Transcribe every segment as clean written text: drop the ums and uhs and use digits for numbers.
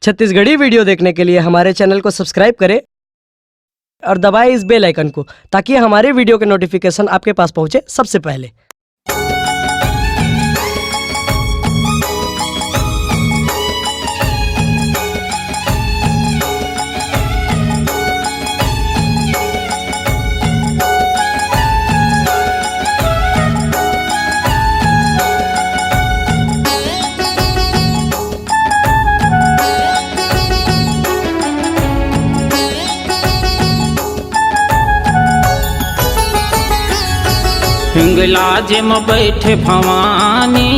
Chhattisgarhi video देखने के लिए हमारे चैनल को सब्सक्राइब करें और दबाएं इस बेल आइकन को, ताकि हमारे वीडियो के नोटिफिकेशन आपके पास पहुंचे सबसे पहले। हिंगलाज में बैठे भवानी,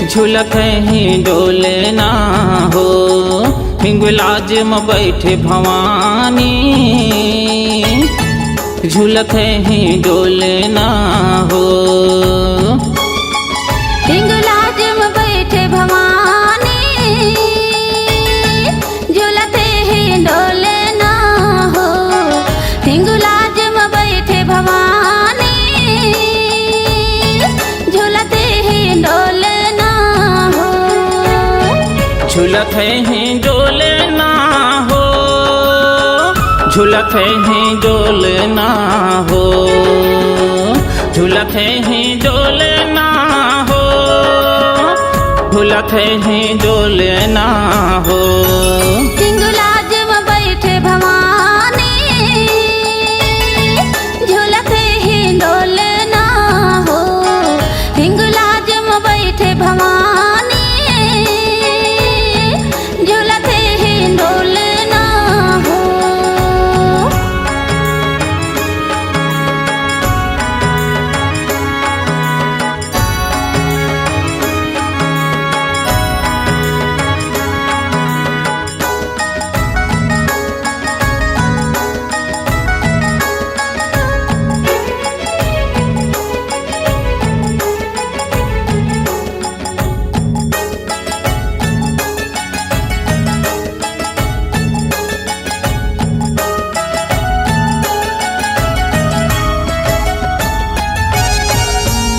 झुलक ही डोले ना हो। हिंगलाज में बैठे भवानी, झुलक ही डोले ना हो। हिंगलाज में बैठे भवानी, झुलते ही डोले ना हो। हिंगलाज में बैठे भवानी, झुलते ही डोले ना हो। झुलत ही डोले ना हो, झुलत ही डोले ना हो। झुलत ही डोले ना हो, झुलत ही डोले ना हो। हिंगलाज में बैठे भवानी, झुलते ही डोले ना हो। हिंगलाज में बैठे भवानी, झुलते ही डोले ना हो।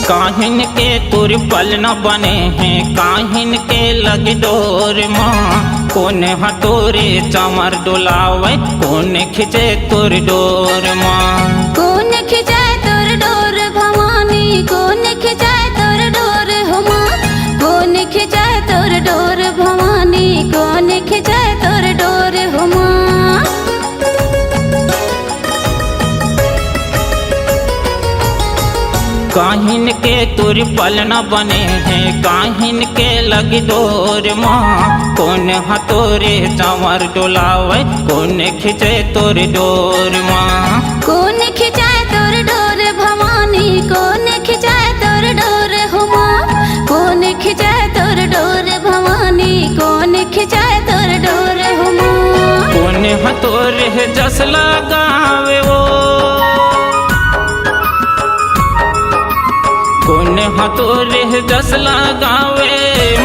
काहिन के तुर पल न बने हैं, काहिन के लग डोर माँ। कौन हतोरे चमर डोलावे, कौन खिंचे तुर डोर माँ। कौन खिंचाए तोर डोर भवानी, कौन खिंचाए तोर डोर हो माँ। कौन खिंचाए तोर डोर भवानी, कौन खिंचाए तोर डोर हो माँ। काहिन के तुर पल न बने हैं, काहिन के लग डोर माँ। कौन हतोरे चमर डोलावे, कौन खिंचे तुर डोर माँ। कौन खिंचाए तोर डोर भवानी, कौन खिंचाए तोर डोर हो माँ। कौन खिंचाए तोर डोर भवानी, कौन खिंचाए तोर डोर हो माँ। कौन हतोरे जस लगावे वो, कौन हतोरे जस लगावे,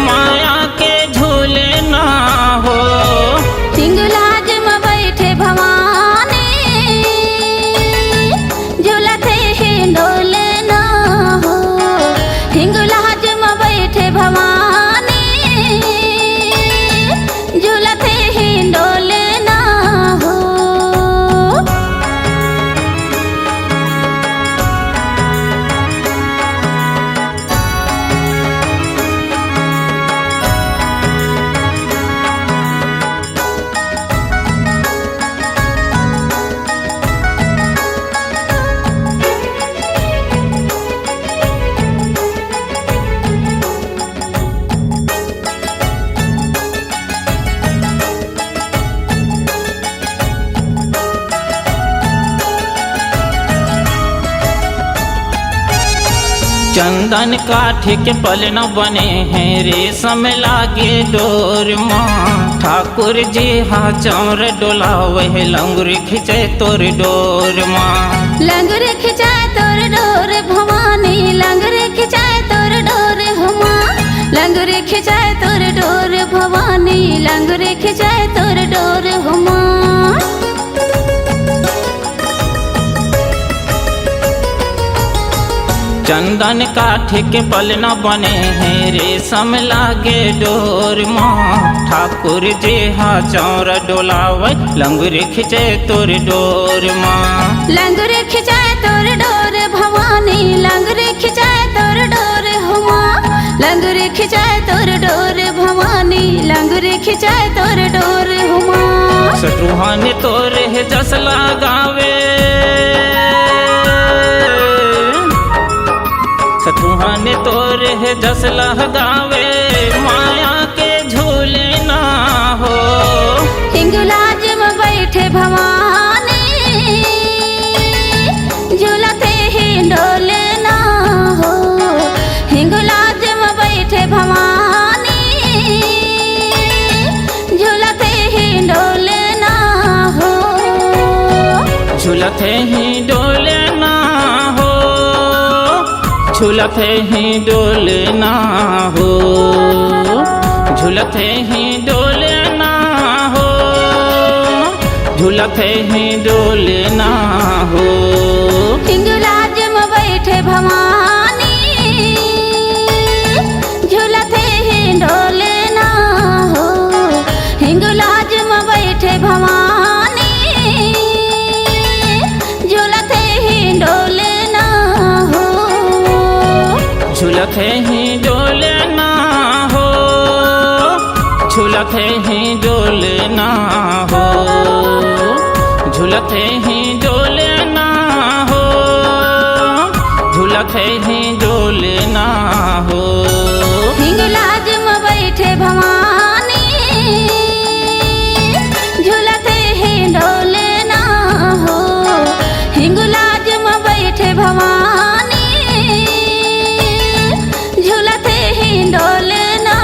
माया के झूले ना हो। हिंगलाज में बैठे भवानी, झुलते ही डोले ना हो। हिंगलाज में बैठे भवानी, झुलते ही डोले ना हो। चंदन काठ के पल न बने हैं, रेशम लागे डोर माँ। ठाकुर जी हा चौर डोलावे, लंगुर खिंचे तोर डोर माँ। लंगर खिंचाए तोर डोर भवानी, लंगर खिंचाए तोर डोर हो माँ। लंगर खिंचाए तोर डोर भवानी, लंगर खिंचाए तोर डोर हो माँ। चंदन काठ के पल न बने हैं, रेशम लागे डोर माँ। ठाकुर जी हा चौर डोलावे लंगुर खिंचे तोर डोर माँ लंगुर खिंचाए तोर डोर भवानी लंगुर खिंचाए तोर डोर हो माँ लंगुर खिंचाए तोर डोर भवानी लंगुर खिंचाए तोर डोर हो माँ सटुहाने तोर है जस लगावे सटुहाने तोर है जस लगावे माया के झूले ना हो हिंगलाज में बैठे भवानी झूलते ही डोले ना हो हिंगलाज में बैठे भवानी झूलते ही डोले ना हो झूलते ही डोले ना हो झूलते ही डोले ना हो झूलते ही डोले ना हो झूलते ही डोले ना हो हिंगलाज में बैठे भवानी झूलते ही डोले ना हो हिंगलाज में बैठे भवानी झूलते ही डोले ना हो झूलते ही डोले ना हो झूलते ही डोले ना हो झूलते ही डोले ना हो झूलते ही डोले ना हो हिंगलाज में बैठे भवानी झूलते ही डोले ना हो हिंगलाज में बैठे भवानी झूलते ही डोले ना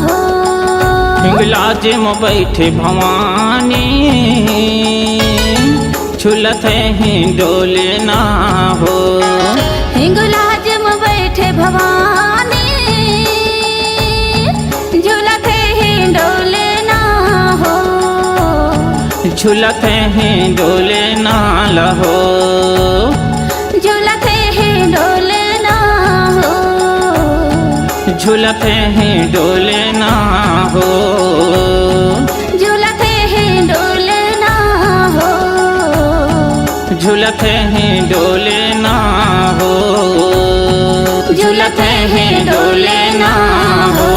हो हिंगलाज में बैठे भवानी झूलते ही डोले ना हो हिंगलाज में बैठे भवानी झूलते ही डोले ना हो झूलते ही डोले ना लहो झूलते ही डोले ना हो झूलते ही डोले ना हो झूलते ही डोले ना हो झूलते ही डोले ना हो झूलते ही डोले ना हो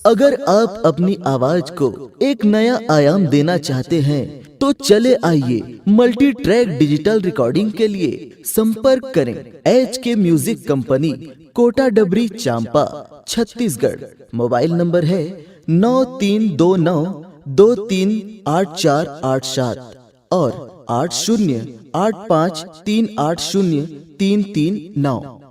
अगर आप अपनी आवाज को एक नया आयाम देना चाहते हैं तो चले आइए मल्टी ट्रैक डिजिटल रिकॉर्डिंग के लिए संपर्क करें HK म्यूजिक कंपनी कोटा डबरी चांपा छत्तीसगढ़। मोबाइल नंबर है 9329238487 और 8085380339।